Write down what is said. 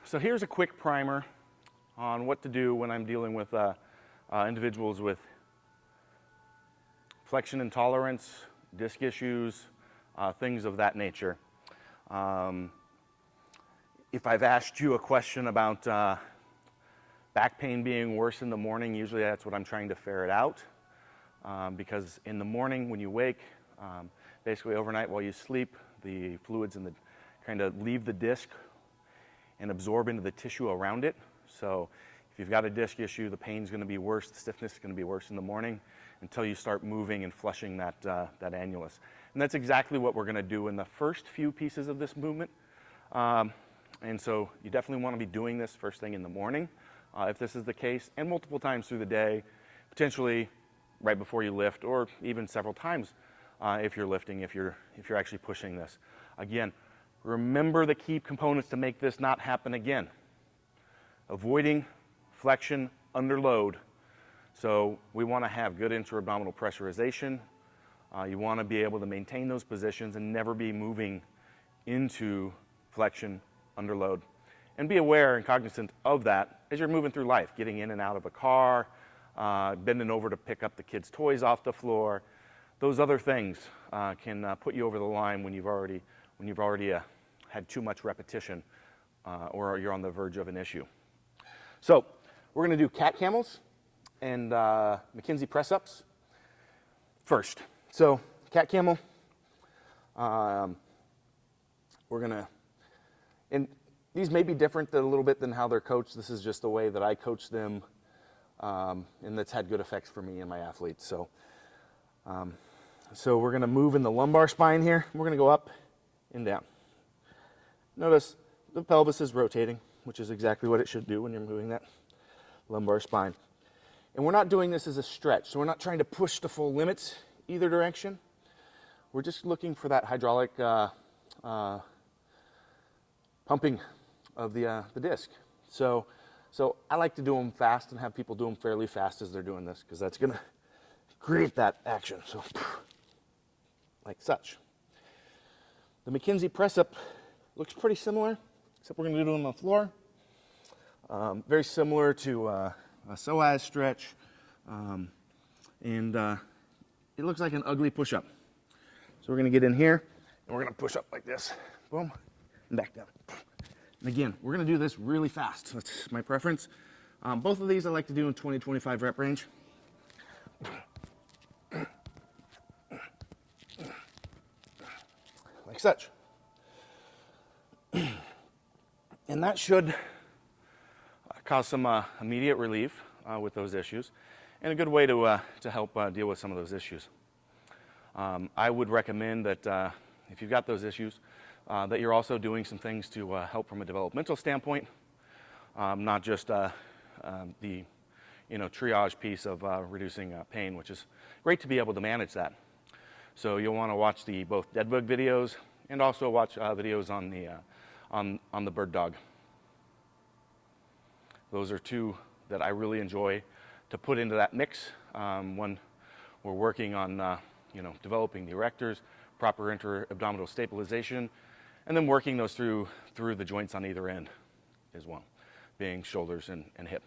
So here's a quick primer on what to do when I'm dealing with individuals with flexion intolerance, disc issues, things of that nature. If I've asked you a question about back pain being worse in the morning, usually that's what I'm trying to ferret out. Because in the morning when you wake, basically overnight while you sleep, the fluids in the kind of leave the disc and absorb into the tissue around it. So if you've got a disc issue, the pain's going to be worse, the stiffness is going to be worse in the morning until you start moving and flushing that annulus. And that's exactly what we're going to do in the first few pieces of this movement. And so you definitely want to be doing this first thing in the morning if this is the case, and multiple times through the day, potentially right before you lift, or even several times if you're lifting, if you're actually pushing this. Again, remember the key components to make this not happen again. Avoiding flexion under load. So we want to have good intra-abdominal pressurization. You want to be able to maintain those positions and never be moving into flexion under load. And be aware and cognizant of that as you're moving through life, getting in and out of a car, bending over to pick up the kids' toys off the floor. Those other things can put you over the line when you've already had too much repetition or you're on the verge of an issue. So we're going to do cat camels and McKenzie press ups first. So cat camel, we're going to, and these may be different a little bit than how they're coached. This is just the way that I coach them, and that's had good effects for me and my athletes. So we're going to move in the lumbar spine here. We're going to go up and down. Notice the pelvis is rotating, which is exactly what it should do when you're moving that lumbar spine. And we're not doing this as a stretch, so we're not trying to push the full limits either direction. We're just looking for that hydraulic pumping of the disc. So I like to do them fast and have people do them fairly fast as they're doing this, because that's going to create that action. So like such. The McKenzie press up looks pretty similar, except we're going to do it on the floor. Very similar to a psoas stretch, and it looks like an ugly push-up. So we're going to get in here, and we're going to push up like this, boom, and back down. And again, we're going to do this really fast. That's my preference. Both of these I like to do in 20-25 rep range. Like such. And that should cause some immediate relief with those issues, and a good way to help deal with some of those issues. I would recommend that if you've got those issues, that you're also doing some things to help from a developmental standpoint, not just the triage piece of reducing pain, which is great to be able to manage that. So you'll want to watch the both dead bug videos and also watch videos on the bird dog. Those are two that I really enjoy to put into that mix when we're working on developing the erectors, proper intra-abdominal stabilization, and then working those through the joints on either end as well, being shoulders and hip.